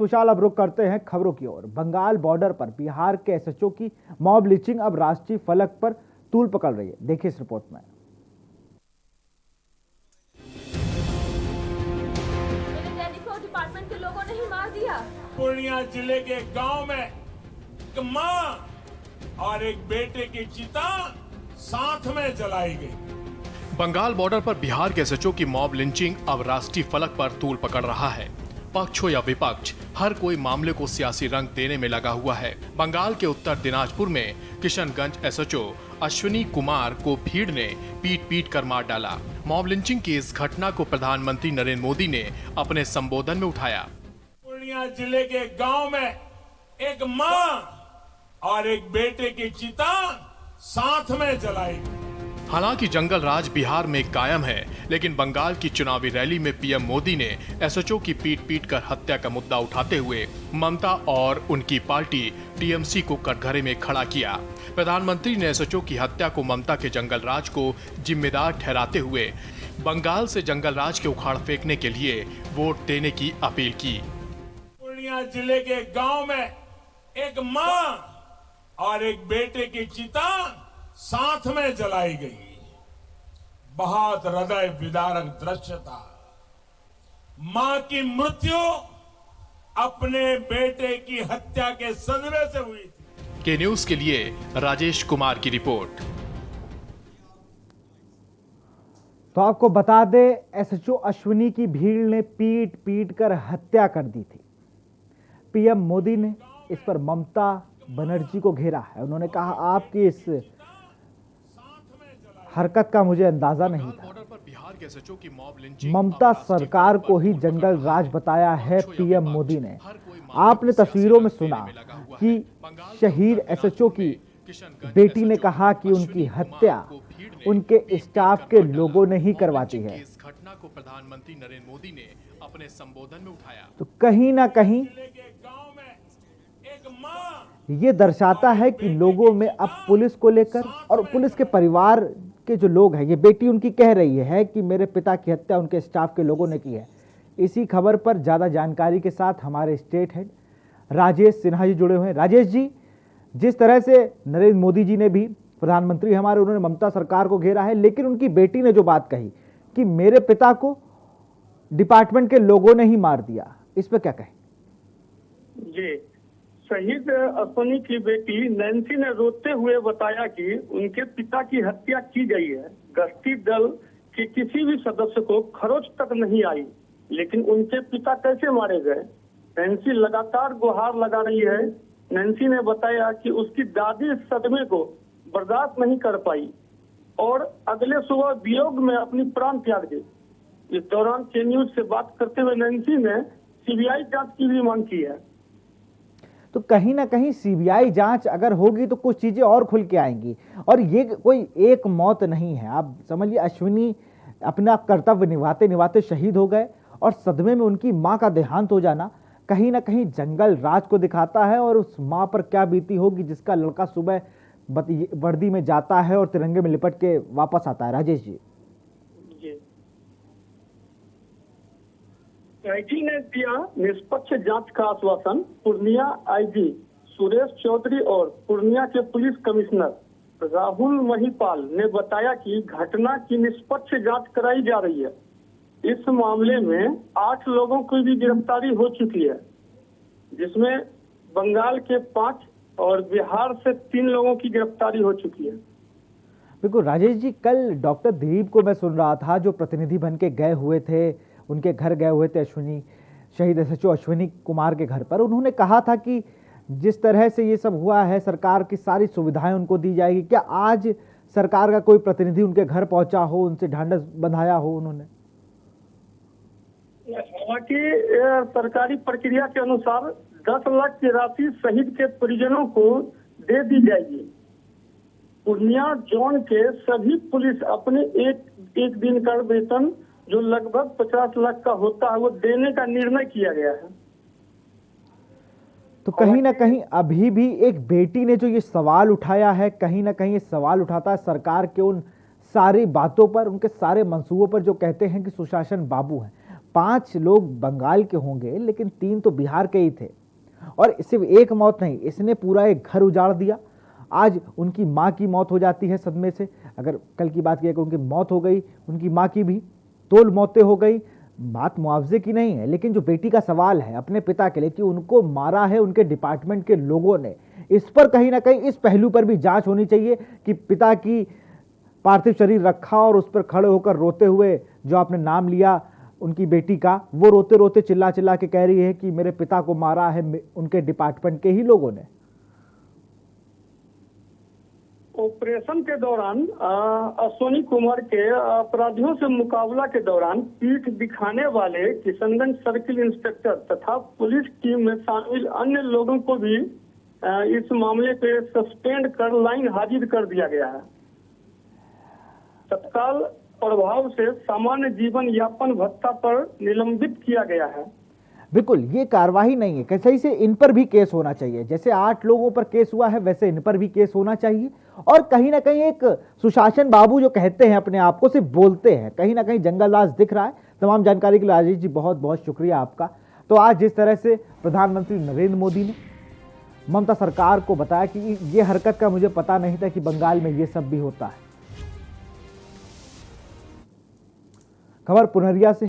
विशाल, अब रुख करते हैं खबरों की ओर। बंगाल बॉर्डर पर बिहार के एसएचओ की मॉब लिंचिंग अब राष्ट्रीय फलक पर तूल पकड़ रही है। देखिए इस रिपोर्ट में। डिपार्टमेंट के लोगों ने ही मार दिया। पूर्णिया जिले के गांव में एक मां और एक बेटे की चिता साथ में जलाई गई। बंगाल बॉर्डर पर बिहार के एसएचओ की मॉब लिंचिंग अब राष्ट्रीय फलक पर तूल पकड़ रहा है। पक्ष हो या विपक्ष, हर कोई मामले को सियासी रंग देने में लगा हुआ है। बंगाल के उत्तर दिनाजपुर में किशनगंज एसएचओ अश्विनी कुमार को भीड़ ने पीट पीट कर मार डाला। मॉब लिंचिंग की इस घटना को प्रधानमंत्री नरेंद्र मोदी ने अपने संबोधन में उठाया। पूर्णिया जिले के गांव में एक मां और एक बेटे की चिता साथ में जलाई गई। हालांकि जंगल राज बिहार में कायम है, लेकिन बंगाल की चुनावी रैली में पीएम मोदी ने एसएचओ की पीट पीट कर हत्या का मुद्दा उठाते हुए ममता और उनकी पार्टी टीएमसी को कटघरे में खड़ा किया। प्रधानमंत्री ने एसएचओ की हत्या को ममता के जंगल राज को जिम्मेदार ठहराते हुए बंगाल से जंगल राज के उखाड़ फेंकने के लिए वोट देने की अपील की। पूर्णिया जिले के गांव में एक मां और एक बेटे की चिता साथ में जलाई गई। बहुत हृदय विदारक दृश्य था। मां की मृत्यु अपने बेटे की हत्या के सदमे से हुई थी। के न्यूज के लिए राजेश कुमार की रिपोर्ट। तो आपको बता दे, एसएचओ अश्विनी की भीड़ ने पीट पीट कर हत्या कर दी थी। पीएम मोदी ने इस पर ममता बनर्जी को घेरा है। उन्होंने कहा, आपकी इस हरकत का मुझे अंदाजा नहीं था। ममता सरकार को ही जंगल राज बताया है पीएम मोदी ने। आपने तस्वीरों में सुना कि शहीद एसएचओ की बेटी ने कहा कि उनकी हत्या उनके स्टाफ के लोगों ने ही करवाती है। इस घटना को प्रधानमंत्री नरेंद्र मोदी ने अपने संबोधन में उठाया। तो कहीं ना कहीं ये दर्शाता है कि लोगों में अब पुलिस को लेकर और पुलिस के परिवार के जो लोग हैं, ये बेटी उनकी कह रही है कि मेरे पिता की हत्या उनके स्टाफ के लोगों ने की है। इसी खबर पर ज्यादा जानकारी के साथ हमारे स्टेट हेड राजेश सिन्हा जी जुड़े हुए हैं। राजेश जी, जिस तरह से नरेंद्र मोदी जी ने भी, प्रधानमंत्री हमारे, उन्होंने ममता सरकार को घेरा है, लेकिन उनकी बेटी ने जो बात कही कि मेरे पिता को डिपार्टमेंट के लोगों ने ही मार दिया, इस पर क्या कहें? जी, शहीद अश्विनी की बेटी नैन्सी ने रोते हुए बताया कि उनके पिता की हत्या की गई है। गश्ती दल के किसी भी सदस्य को खरोच तक नहीं आई, लेकिन उनके पिता कैसे मारे गए? नैन्सी लगातार गुहार लगा रही है। नैन्सी ने बताया कि उसकी दादी इस सदमे को बर्दाश्त नहीं कर पाई और अगले सुबह वियोग में अपनी प्राण त्याग दी। इस दौरान के न्यूज से बात करते हुए नैन्सी ने सीबीआई जांच की भी मांग की है। तो कहीं ना कहीं सीबीआई जांच अगर होगी तो कुछ चीजें और खुल के आएंगी। और ये कोई एक मौत नहीं है, आप समझिए, अश्विनी अपना कर्तव्य निभाते निभाते शहीद हो गए और सदमे में उनकी मां का देहांत हो जाना कहीं ना कहीं जंगल राज को दिखाता है। और उस मां पर क्या बीती होगी जिसका लड़का सुबह वर्दी में जाता है और तिरंगे में लिपट के वापस आता है। राजेश जी, आईजी ने दिया निष्पक्ष जांच का आश्वासन। पूर्णिया आईजी सुरेश चौधरी और पूर्णिया के पुलिस कमिश्नर राहुल महिपाल ने बताया कि घटना की निष्पक्ष जांच कराई जा रही है। इस मामले में 8 लोगों की भी गिरफ्तारी हो चुकी है, जिसमें बंगाल के 5 और बिहार से 3 लोगों की गिरफ्तारी हो चुकी है। बिल्कुल राजेश जी, कल डॉक्टर दिलीप को मैं सुन रहा था, जो प्रतिनिधि बन के गए हुए थे, उनके घर गए हुए थे अश्विनी, शहीद एसएचओ अश्विनी कुमार के घर पर। उन्होंने कहा था कि जिस तरह से ये सब हुआ है, सरकार की सारी सुविधाएं उनको दी जाएगी। क्या आज सरकार का कोई प्रतिनिधि उनके घर पहुंचा हो, उनसे ढांढस बंधाया हो उन्होंने? हालांकि सरकारी प्रक्रिया के अनुसार 10 लाख की राशि शहीद के परिजनों को दे दी जाएगी। पूर्णिया जोन के सभी पुलिस अपने एक दिन का वेतन जो लगभग 50 लाख का होता है वो देने का निर्णय किया गया है। तो कहीं ना कहीं अभी भी एक बेटी ने जो ये सवाल उठाया है, कहीं ना कहीं ये सवाल उठाता है सरकार के उन सारी बातों पर, उनके सारे मंसूबों पर जो कहते हैं कि सुशासन बाबू है। 5 लोग बंगाल के होंगे, लेकिन 3 तो बिहार के ही थे। और सिर्फ एक मौत नहीं, इसने पूरा एक घर उजाड़ दिया। आज उनकी माँ की मौत हो जाती है सदमे से। अगर कल की बात किया कि उनकी मौत हो गई, उनकी माँ की भी 2 मौतें हो गई। बात मुआवजे की नहीं है, लेकिन जो बेटी का सवाल है अपने पिता के लिए कि उनको मारा है उनके डिपार्टमेंट के लोगों ने, इस पर कहीं ना कहीं इस पहलू पर भी जांच होनी चाहिए कि पिता की पार्थिव शरीर रखा और उस पर खड़े होकर रोते हुए जो आपने नाम लिया उनकी बेटी का, वो रोते रोते चिल्ला चिल्ला के कह रही है कि मेरे पिता को मारा है उनके डिपार्टमेंट के ही लोगों ने। ऑपरेशन के दौरान अश्विनी कुमार के अपराधियों से मुकाबला के दौरान पीठ दिखाने वाले किशनगंज सर्किल इंस्पेक्टर तथा पुलिस टीम में शामिल अन्य लोगों को भी इस मामले पे सस्पेंड कर लाइन हाजिर कर दिया गया है। तत्काल प्रभाव से सामान्य जीवन यापन भत्ता पर निलंबित किया गया है। बिल्कुल, ये कार्रवाई नहीं है, कैसे से इन पर भी केस होना चाहिए। जैसे 8 लोगों पर केस हुआ है वैसे इन पर भी केस होना चाहिए। और कहीं ना कहीं एक सुशासन बाबू जो कहते हैं अपने आप को, सिर्फ बोलते हैं, कहीं ना कहीं जंगलराज दिख रहा है। तमाम जानकारी के लिए राजेश जी बहुत बहुत शुक्रिया आपका। तो आज जिस तरह से प्रधानमंत्री नरेंद्र मोदी ने ममता सरकार को बताया कि ये हरकत का मुझे पता नहीं था कि बंगाल में ये सब भी होता है। खबर पुनरिया से।